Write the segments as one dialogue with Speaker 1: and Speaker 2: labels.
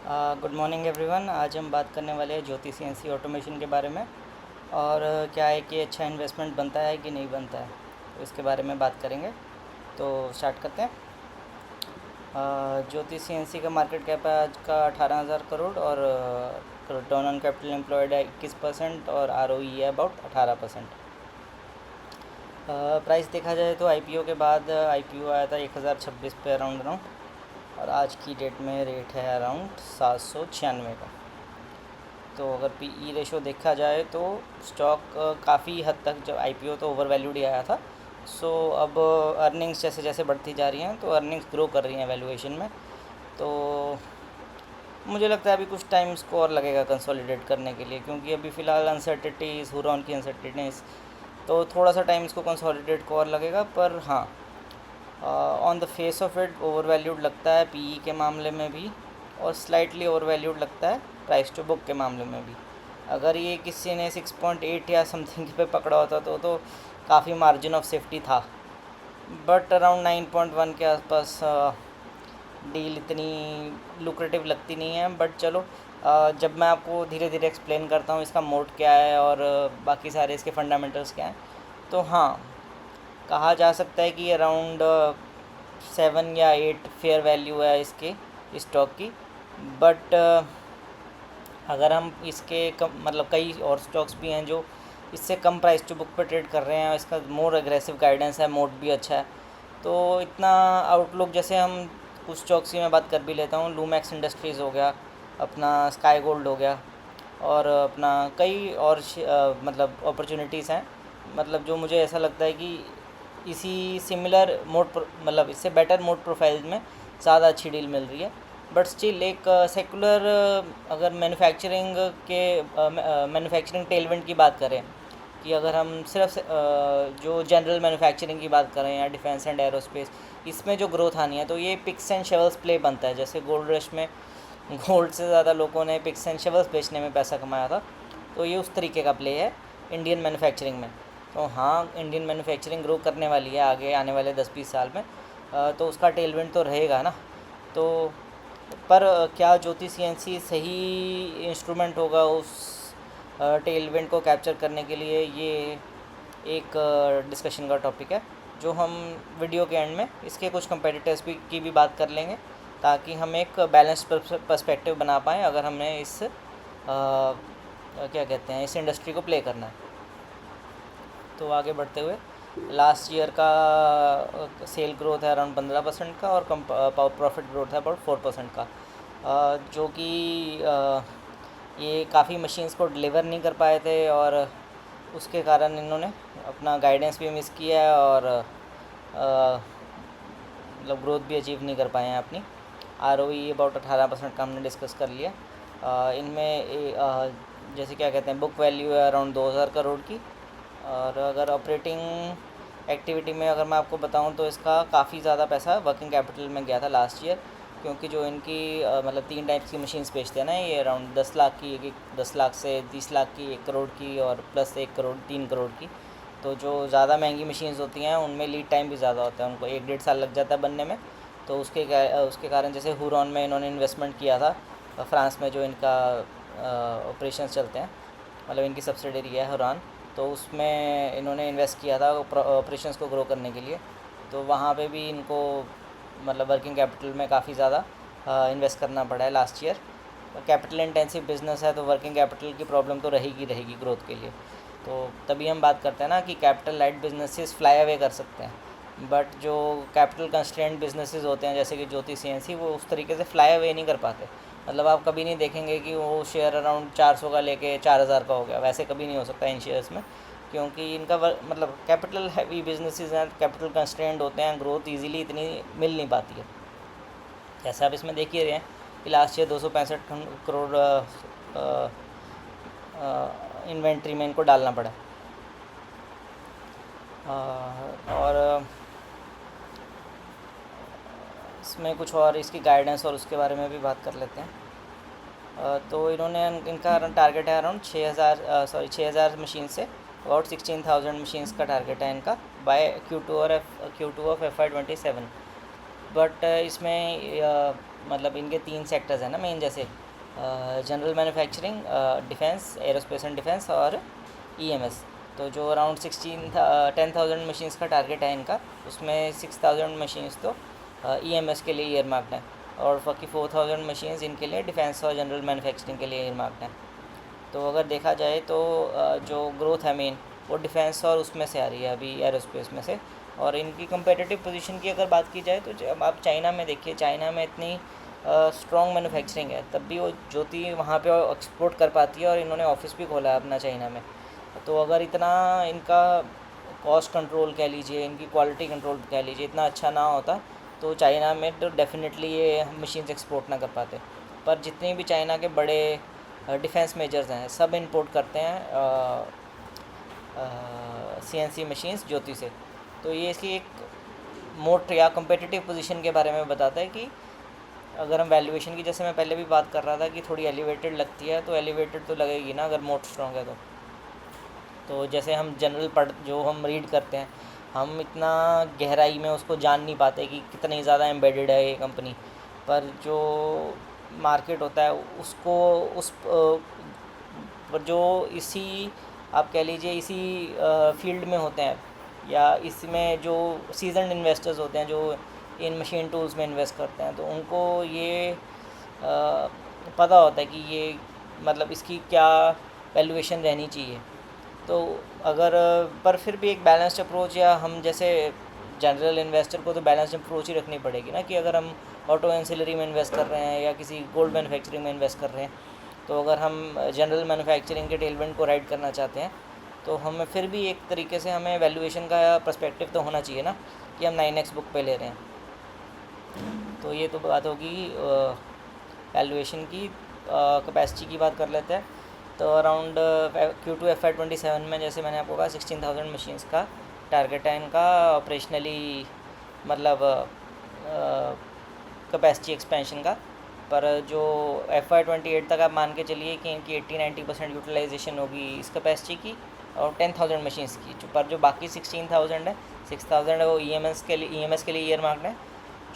Speaker 1: Good morning everyone. आज हम बात करने वाले हैं ज्योति सीएनसी ऑटोमेशन के बारे में। और क्या है कि अच्छा इन्वेस्टमेंट बनता है कि नहीं बनता है, तो इसके बारे में बात करेंगे। तो स्टार्ट करते हैं। ज्योति सीएनसी का मार्केट कैप है आज का 18,000 करोड़ और रिटर्न ऑन कैपिटल एम्प्लॉयड है 21% और ROE है अबाउट 18%। प्राइस देखा जाए तो आईपीओ के बाद आईपीओ आया था 1026 पे अराउंड और आज की डेट में रेट है अराउंड 796 का। तो अगर पीई रेशो देखा जाए तो स्टॉक काफ़ी हद तक, जब आईपीओ तो ओवर वैल्यूड ही आया था। सो अब अर्निंग्स जैसे जैसे बढ़ती जा रही हैं तो अर्निंग्स ग्रो कर रही हैं वैल्यूएशन में। तो मुझे लगता है अभी कुछ टाइम इसको और लगेगा कंसोलिडेट करने के लिए, क्योंकि अभी फ़िलहाल अनसर्टिनिटीज़, हुरॉन की अनसर्टिनिटीज़, तो थोड़ा सा टाइम इसको कंसोलिडेट को और लगेगा। पर हाँ, on the face of it over valued लगता है पीई के मामले में भी, और स्लाइटली ओवर वैल्यूड लगता है प्राइस टू बुक के मामले में भी। अगर ये किसी ने 6.8 या समथिंग पे पकड़ा होता तो काफ़ी मार्जिन ऑफ सेफ्टी था, बट अराउंड 9.1 के आसपास डील इतनी लुक्रेटिव लगती नहीं है। बट चलो, जब मैं आपको धीरे धीरे एक्सप्लेन करता हूँ इसका मोड क्या है और बाकी सारे इसके फंडामेंटल्स क्या हैं, तो हाँ, कहा जा सकता है कि अराउंड 7 या 8 फेयर वैल्यू है इसके स्टॉक की। बट अगर हम इसके कम, मतलब कई और स्टॉक्स भी हैं जो इससे कम प्राइस टू बुक पर ट्रेड कर रहे हैं, इसका मोर एग्रेसिव गाइडेंस है, मोड भी अच्छा है। तो इतना आउटलुक, जैसे हम कुछ स्टॉक्स की मैं बात कर भी लेता हूँ, लूमैक्स इंडस्ट्रीज़ हो गया, अपना स्काई गोल्ड हो गया, और अपना कई और मतलब अपॉर्चुनिटीज़ हैं, मतलब जो मुझे ऐसा लगता है कि इसी सिमिलर मतलब इससे बेटर मोड प्रोफाइल में ज़्यादा अच्छी डील मिल रही है। बट स्टिल एक सेकुलर, अगर मैन्युफैक्चरिंग टेलविंड की बात करें, कि अगर हम सिर्फ जो जनरल मैन्युफैक्चरिंग की बात करें या डिफेंस एंड एरोस्पेस, इसमें जो ग्रोथ आनी है तो ये पिक्स एंड शेवल्स प्ले बनता है। जैसे गोल्ड रश में गोल्ड से ज़्यादा लोगों ने पिक्स एंड शेवल्स बेचने में पैसा कमाया था, तो ये उस तरीके का प्ले है इंडियन मैन्युफैक्चरिंग में। तो हाँ, इंडियन मैन्युफैक्चरिंग ग्रो करने वाली है आगे आने वाले 10-20 साल में, तो उसका टेलविंड तो रहेगा ना। तो पर क्या ज्योति सीएनसी सही इंस्ट्रूमेंट होगा उस टेलविंड को कैप्चर करने के लिए, ये एक डिस्कशन का टॉपिक है, जो हम वीडियो के एंड में इसके कुछ कंपेटिटर्स की भी बात कर लेंगे, ताकि हम एक बैलेंस्ड पर्सपेक्टिव बना पाएँ अगर हमें इस क्या कहते हैं, इस इंडस्ट्री को प्ले करना है। तो आगे बढ़ते हुए, लास्ट ईयर का सेल ग्रोथ है अराउंड 15% का, और प्रॉफिट ग्रोथ है अबाउट 4% का, जो कि ये काफ़ी मशीन्स को डिलीवर नहीं कर पाए थे, और उसके कारण इन्होंने अपना गाइडेंस भी मिस किया है, और मतलब ग्रोथ भी अचीव नहीं कर पाए हैं अपनी। ROE अबाउट 18% का हमने डिस्कस कर लिया। इनमें जैसे क्या कहते हैं, बुक वैल्यू है अराउंड 2,000 करोड़ की। और अगर ऑपरेटिंग एक्टिविटी में अगर मैं आपको बताऊं तो इसका काफ़ी ज़्यादा पैसा वर्किंग कैपिटल में गया था लास्ट ईयर, क्योंकि जो इनकी मतलब 3 टाइप्स की मशीन्स बेचते हैं ना, ये अराउंड 10 लाख की, 10 लाख से 30 लाख की, 1 करोड़ की, और प्लस 1 करोड़ 3 करोड़ की। तो जो ज़्यादा महंगी मशीन्स होती हैं उनमें लीड टाइम भी ज़्यादा होता है, उनको 1-1.5 साल लग जाता है बनने में। तो उसके कारण जैसे हुरॉन में इन्होंने इन्वेस्टमेंट किया था, फ्रांस में जो इनका ऑपरेशंस चलते हैं, मतलब इनकी सब्सिडरी है हुरॉन, तो उसमें इन्होंने इन्वेस्ट किया था ऑपरेशंस को ग्रो करने के लिए। तो वहाँ पे भी इनको मतलब वर्किंग कैपिटल में काफ़ी ज़्यादा इन्वेस्ट करना पड़ा है last year. Capital intensive business है तो वर्किंग कैपिटल की प्रॉब्लम तो रहेगी ग्रोथ के लिए। तो तभी हम बात करते हैं ना कि capital light businesses fly away कर सकते हैं, बट जो कैपिटल कंस्ट्रेंट बिजनेसेस होते हैं जैसे कि ज्योति सीएनसी, वो उस तरीके से फ्लाई अवे नहीं कर पाते। मतलब आप कभी नहीं देखेंगे कि वो शेयर अराउंड 400 का लेके 4,000 का हो गया, वैसे कभी नहीं हो सकता इन शेयर्स में, क्योंकि इनका मतलब कैपिटल हैवी बिजनेसेस हैं, कैपिटल कंस्ट्रेंट होते हैं, ग्रोथ इजीली इतनी मिल नहीं पाती है। जैसे आप इसमें देख ही रहे हैं कि लास्ट ईयर 265 करोड़ इन्वेंट्री में इनको डालना पड़ा। और इसमें कुछ और इसकी गाइडेंस और उसके बारे में भी बात कर लेते हैं। तो इन्होंने इनका टारगेट है around 6,000 machine say about 16,000 machines का टारगेट है इनका bye Q2 of FY 27। But इसमें मतलब इनके 3 सेक्टर्स हैं ना मेन, जैसे general manufacturing, defence, aerospace and defence और ईएमएस। तो जो अराउंड 10,000 मशीन्स का टारगेट है इनका, उसमें 6,000 मशीन्स तो ईएमएस के लिए ईयर मार्क्ड हैं और बाकी 4,000 मशीन्स इनके लिए डिफेंस और जनरल मैन्युफैक्चरिंग के लिए ईयर मार्क्ड हैं। तो अगर देखा जाए तो जो ग्रोथ है मेन वो डिफेंस और उसमें से आ रही है अभी, एरोस्पेस में से। और इनकी कंपेटिटिव पोजीशन की अगर बात की जाए तो जब आप चाइना में देखिए, चाइना में इतनी स्ट्रॉन्ग मैन्युफैक्चरिंग है, तब भी वो ज्योति वहाँ पे एक्सपोर्ट कर पाती है और इन्होंने ऑफिस भी खोला है अपना चाइना में। तो अगर इतना इनका कॉस्ट कंट्रोल कह लीजिए, इनकी क्वालिटी कंट्रोल कह लीजिए, इतना अच्छा ना होता तो चाइना में तो डेफिनेटली ये मशीन्स एक्सपोर्ट ना कर पाते। पर जितने भी चाइना के बड़े डिफेंस मेजर्स हैं सब इंपोर्ट करते हैं सीएनसी मशीन्स ज्योति से। तो ये इसकी एक मोट या कम्पिटिटिव पोजीशन के बारे में बताता है कि अगर हम वैल्यूएशन की, जैसे मैं पहले भी बात कर रहा था कि थोड़ी एलिवेटेड लगती है, तो एलिवेटेड तो लगेगी ना अगर मोट स्ट्रॉन्ग है तो जैसे हम जनरल जो हम रीड करते हैं, हम इतना गहराई में उसको जान नहीं पाते कि कितनी ज़्यादा एम्बेडेड है ये कंपनी। पर जो मार्केट होता है उसको उस पर जो इसी आप कह लीजिए इसी फील्ड में होते हैं या इसमें जो सीजनड इन्वेस्टर्स होते हैं जो इन मशीन टूल्स में इन्वेस्ट करते हैं, तो उनको ये पता होता है कि ये मतलब इसकी क्या वैल्यूएशन रहनी चाहिए। तो अगर पर फिर भी एक बैलेंस्ड अप्रोच, या हम जैसे जनरल इन्वेस्टर को तो बैलेंस्ड अप्रोच ही रखनी पड़ेगी ना, कि अगर हम ऑटो एंसिलरी में इन्वेस्ट कर रहे हैं या किसी गोल्ड मैन्युफैक्चरिंग में इन्वेस्ट कर रहे हैं, तो अगर हम जनरल मैन्युफैक्चरिंग के टेलविंड को राइड करना चाहते हैं तो हमें फिर भी एक तरीके से हमें वैल्यूएशन का पर्सपेक्टिव तो होना चाहिए ना कि हम 9x बुक पे ले रहे हैं। तो ये तो बात होगी वैल्यूएशन की। कैपेसिटी की बात कर लेते हैं। तो अराउंड Q2 FY27 में जैसे मैंने आपको कहा 16,000 मशीन्स का टारगेट है इनका ऑपरेशनली, मतलब कैपेसिटी एक्सपेंशन का। पर जो FY28 तक आप मान के चलिए कि इनकी 80-90% यूटिलाइजेशन होगी इस कैपेसिटी की और 10,000 मशीन्स की। पर जो बाकी 16,000 है, 6,000 है वो ईएमएस के लिए ईयर मार्क्ड है,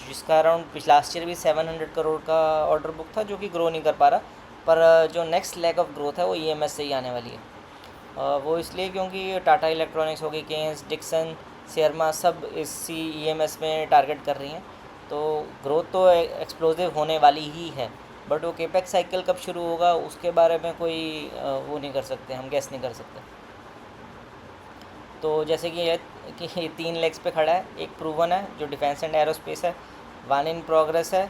Speaker 1: जिसका अराउंड लास्ट ईयर भी 700 करोड़ का ऑर्डर बुक था जो कि ग्रो नहीं कर पा रहा। पर जो नेक्स्ट लेग ऑफ ग्रोथ है वो ईएमएस से ही आने वाली है। वो इसलिए क्योंकि टाटा इलेक्ट्रॉनिक्स होगी, केन्स, डिक्सन, शेयरमा सब इसी ईएमएस में टारगेट कर रही हैं। तो ग्रोथ तो एक्सप्लोसिव होने वाली ही है, बट वो केपेक्स साइकिल कब शुरू होगा उसके बारे में कोई वो नहीं कर सकते, हम गेस नहीं कर सकते। तो जैसे कि 3 लेग्स पे खड़ा है, एक प्रूवन है जो डिफेंस एंड एरोस्पेस है, 1 इन प्रोग्रेस है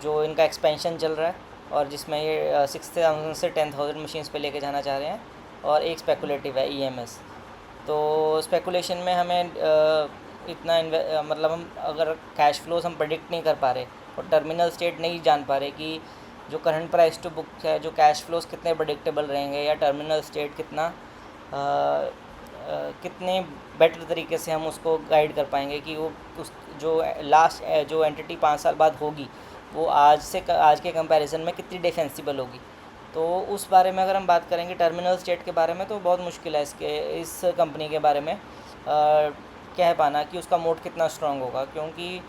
Speaker 1: जो इनका एक्सपेंशन चल रहा है और जिसमें ये 6,000 से 10,000 मशीन्स पे लेके जाना चाह रहे हैं, और एक स्पेकुलेटिव है ईएमएस। तो स्पेकुलेशन में हमें इतना मतलब हम अगर कैश फ्लोज हम प्रेडिक्ट नहीं कर पा रहे और टर्मिनल स्टेट नहीं जान पा रहे कि जो करंट प्राइस टू बुक है, जो कैश फ्लोज कितने प्रेडिक्टेबल रहेंगे या टर्मिनल स्टेट कितने बेटर तरीके से हम उसको गाइड कर पाएंगे कि वो उस जो लास्ट जो एंटिटी 5 साल बाद होगी वो आज के कंपैरिजन में कितनी डिफेंसिबल होगी। तो उस बारे में अगर हम बात करेंगे टर्मिनल स्टेट के बारे में, तो बहुत मुश्किल है इस कंपनी के बारे में कह पाना कि उसका मोड कितना स्ट्रांग होगा, क्योंकि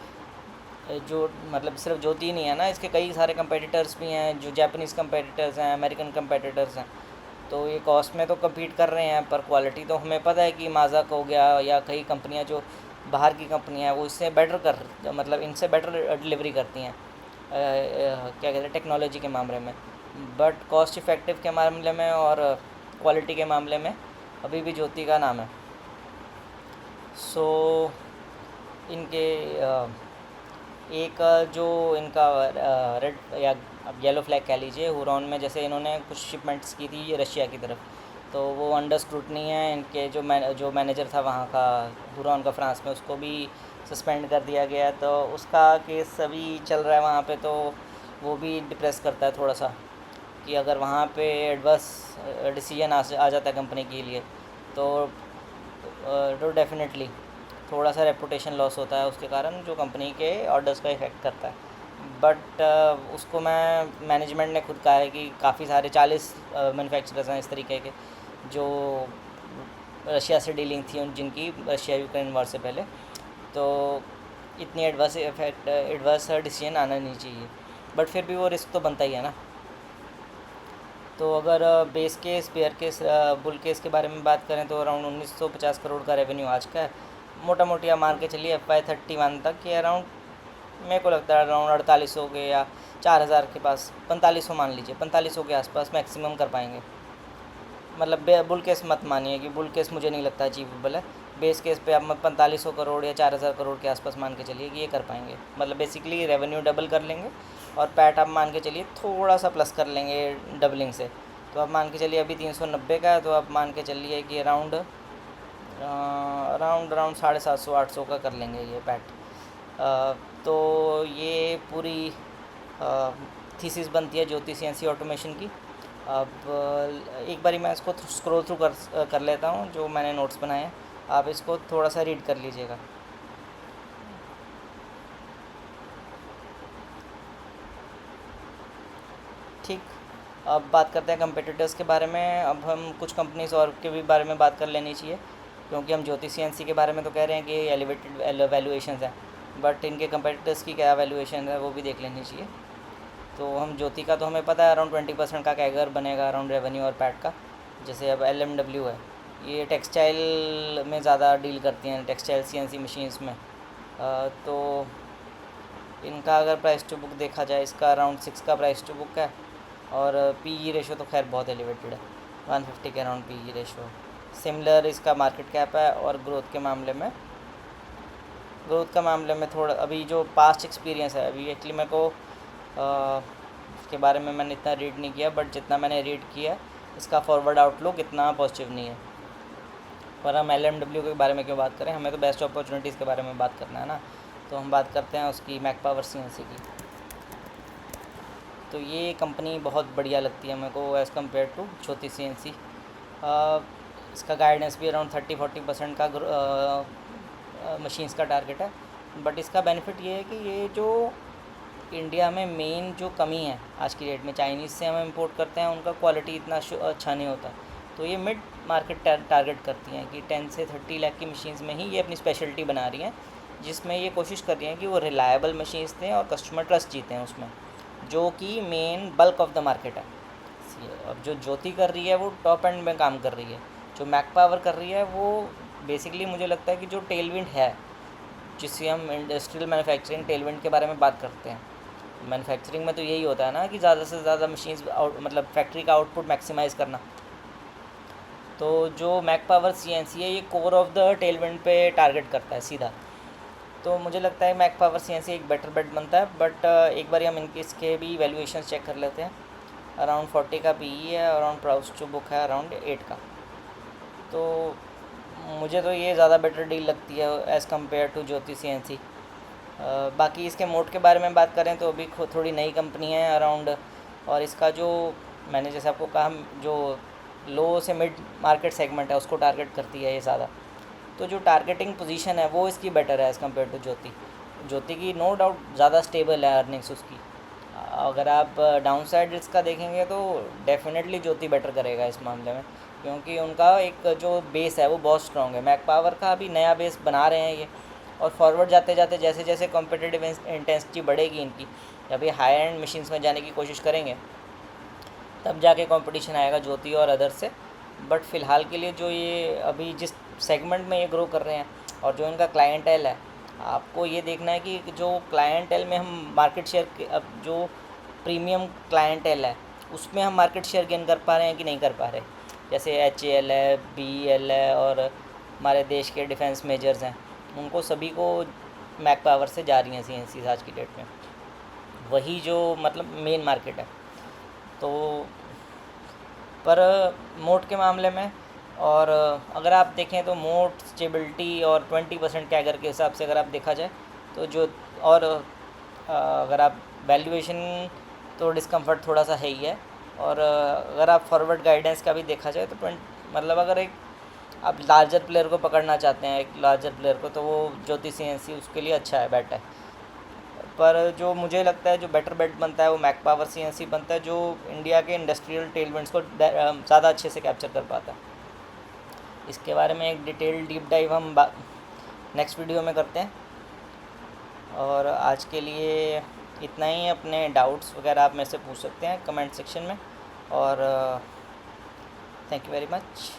Speaker 1: जो मतलब सिर्फ ज्योति नहीं है ना, इसके कई सारे कंपेटिटर्स भी हैं, जो जापानीज़ कंपेटिटर्स हैं, अमेरिकन कंपेटिटर्स हैं। तो ये कॉस्ट में तो कम्पीट कर रहे हैं, पर क्वालिटी तो हमें पता है कि माज़ा हो गया या कई कंपनियां जो बाहर की कंपनियां हैं वो इससे बेटर मतलब इनसे बेटर डिलीवरी करती हैं क्या कहते हैं टेक्नोलॉजी के मामले में। बट कॉस्ट इफ़ेक्टिव के मामले में और क्वालिटी के मामले में अभी भी ज्योति का नाम है। सो इनके एक जो इनका रेड या येलो फ्लैग कह लीजिए, हुरॉन में जैसे इन्होंने कुछ शिपमेंट्स की थी रशिया की तरफ, तो वो अंडर स्क्रूटनी है। इनके जो मैनेजर था वहाँ का हुरॉन का फ्रांस में, उसको भी सस्पेंड कर दिया गया। तो उसका केस अभी चल रहा है वहाँ पे, तो वो भी डिप्रेस करता है थोड़ा सा कि अगर वहाँ पे एडवर्स डिसीजन आ जाता है कंपनी के लिए तो डेफिनेटली थोड़ा सा रेपुटेशन लॉस होता है उसके कारण, जो कंपनी के ऑर्डर्स का इफ़ेक्ट करता है। बट उसको मैनेजमेंट ने खुद कहा है कि काफ़ी सारे 40 मैन्युफैक्चरर्स हैं इस तरीके के जो रशिया से डीलिंग थी जिनकी रशिया यूक्रेन वॉर से पहले। तो इतनी एडवर्स डिसीजन आना नहीं चाहिए, बट फिर भी वो रिस्क तो बनता ही है ना। तो अगर base case, bear case, bull case के बारे में बात करें तो अराउंड 1950 करोड़ का रेवेन्यू आज का है। मोटा मोटी आप मान के चलिए FY31 तक कि अराउंड, मेरे को लगता है अराउंड 4800 के या 4000 के पास, 4500 मान लीजिए, 4500 के आसपास मैक्सिमम कर पाएंगे। मतलब बुल केस मत मानिए कि बुल केस मुझे नहीं लगता अचीवेबल है। बेस केस पे आप 4500 करोड़ या 4000 करोड़ के आसपास मान के चलिए कि ये कर पाएंगे। मतलब बेसिकली रेवेन्यू डबल कर लेंगे और पैट आप मान के चलिए थोड़ा सा प्लस कर लेंगे डबलिंग से। तो आप मान के चलिए अभी 390 का है, तो आप मान के चलिए कि अराउंड अराउंड 750-800 का कर लेंगे ये पैट। तो ये पूरी थीसिस बनती है ज्योति सीएनसी ऑटोमेशन की। अब एक बारी मैं इसको स्क्रॉल थ्रू कर लेता हूँ जो मैंने नोट्स बनाए हैं, आप इसको थोड़ा सा रीड कर लीजिएगा। ठीक, अब बात करते हैं कंपेटिटर्स के बारे में। अब हम कुछ कंपनीज और के भी बारे में बात कर लेनी चाहिए, क्योंकि हम ज्योति सीएनसी के बारे में तो कह रहे हैं कि एलिवेटेड वैल्यूएशंस हैं, बट इनके कंपेटिटर्स की क्या वैल्यूएशन है वो भी देख लेनी चाहिए। तो हम ज्योति का तो हमें पता है अराउंड 20% का कैगर बनेगा अराउंड रेवेन्यू और पैट का। जैसे अब LMW है, ये टेक्सटाइल में ज़्यादा डील करती हैं, टेक्सटाइल CNC मशीन्स में। तो इनका अगर प्राइस टू बुक देखा जाए, इसका अराउंड 6 का प्राइस टू बुक है, और PE रेशो तो खैर बहुत एलिवेटेड है, 150 के अराउंड PE रेशो। सिमिलर इसका मार्केट कैप है, और ग्रोथ के मामले में थोड़ा अभी जो पास्ट एक्सपीरियंस है, अभी एक्चुअली मेरे को इसके बारे में मैंने इतना रीड नहीं किया, बट जितना मैंने रीड किया इसका फॉरवर्ड आउटलुक इतना पॉजिटिव नहीं है। पर हम LMW के बारे में क्यों बात करें, हमें तो बेस्ट अपॉर्चुनिटीज़ के बारे में बात करना है ना। तो हम बात करते हैं उसकी मैक पावर CNC की। तो ये कंपनी बहुत बढ़िया लगती है मेरे को as compared to Jyoti CNC। इसका गाइडेंस भी अराउंड 30-40% का मशीन्स का टारगेट है। बट इसका बेनिफिट ये है कि ये जो इंडिया में मेन जो कमी है आज की डेट में, चाइनीज़ से हम इंपोर्ट करते हैं, उनका क्वालिटी इतना अच्छा नहीं होता। तो ये मिड मार्केट टारगेट करती हैं कि 10 से 30 लाख की मशीन्स में ही ये अपनी स्पेशलिटी बना रही हैं, जिसमें ये कोशिश कर रही हैं कि वो रिलायबल मशीन्स दें और कस्टमर ट्रस्ट जीतें उसमें, जो कि main bulk of the market है। अब जो ज्योति कर रही है वो टॉप एंड में काम कर रही है, जो मैक पावर कर रही है वो बेसिकली मुझे लगता है कि जो टेलविंड है, जिससे हम इंडस्ट्रियल मैन्युफैक्चरिंग टेलविंड के बारे में बात करते हैं। मैन्युफैक्चरिंग में तो यही होता है ना कि ज़्यादा से ज़्यादा मशीन्स मतलब फैक्ट्री का आउटपुट मैक्सिमाइज़ करना। तो जो मैक पावर CNC है ये कोर ऑफ द टेलविंड पे टारगेट करता है सीधा। तो मुझे लगता है मैक पावर CNC एक बेटर बेट बनता है। बट एक बार हम इसके भी वैल्यूएशन चेक कर लेते हैं। अराउंड 40 का PE है, अराउंड प्राइस टू बुक है अराउंड 8 का। तो मुझे तो ये ज़्यादा बेटर डील लगती है as compared to Jyoti CNC। बाकी इसके मोड के बारे में बात करें तो अभी थोड़ी नई कंपनी है अराउंड, और इसका जो मैंने जैसे आपको कहा जो लो से मिड मार्केट सेगमेंट है उसको टारगेट करती है ये ज़्यादा। तो जो टारगेटिंग पोजीशन है वो इसकी बेटर है एज़ कम्पेयर टू ज्योति की। नो डाउट ज़्यादा स्टेबल है अर्निंग्स उसकी। अगर आप डाउन साइड रिस्क का देखेंगे तो डेफिनेटली ज्योति बेटर करेगा इस मामले में, क्योंकि उनका एक जो बेस है वो बहुत स्ट्रॉन्ग है। मैक पावर का अभी नया बेस बना रहे हैं ये, और फॉरवर्ड जाते जाते जैसे जैसे कॉम्पिटिटिव इंटेंसिटी बढ़ेगी इनकी, जब ये हाई एंड मशीन्स में जाने की कोशिश करेंगे तब जाके कंपटीशन आएगा ज्योति और अदर से। बट फ़िलहाल के लिए जो ये अभी जिस सेगमेंट में ये ग्रो कर रहे हैं और जो इनका क्लाइंटेल है, आपको ये देखना है कि जो क्लाइंटेल में हम मार्केट शेयर, अब जो प्रीमियम क्लाइंटेल है उसमें हम मार्केट शेयर गेन कर पा रहे हैं कि नहीं कर पा रहे। जैसे HAL है, BEL है, और हमारे देश के डिफेंस मेजर्स हैं, उनको सभी को मैक पावर से जा रही हैं CNC आज की डेट में, वही जो मतलब मेन मार्केट है। तो पर मोड के मामले में, और अगर आप देखें तो मोड स्टेबिलिटी और 20% कैगर के हिसाब से अगर आप देखा जाए तो जो, और अगर आप वैल्यूएशन तो डिस्कम्फर्ट थोड़ा सा है ही है। और अगर आप फॉरवर्ड गाइडेंस का भी देखा जाए तो मतलब अगर एक आप लार्जर प्लेयर को पकड़ना चाहते हैं, एक लार्जर प्लेयर को, तो वो ज्योति CNC उसके लिए अच्छा है, बेटर है। पर जो मुझे लगता है जो बेटर बेट बनता है वो मैक पावर CNC बनता है, जो इंडिया के इंडस्ट्रियल टेलविंड्स को ज़्यादा अच्छे से कैप्चर कर पाता है। इसके बारे में एक डिटेल डीप डाइव हम नेक्स्ट वीडियो में करते हैं। और आज के लिए इतना ही। अपने डाउट्स वगैरह आप मेरे से पूछ सकते हैं कमेंट सेक्शन में। और थैंक यू वेरी मच।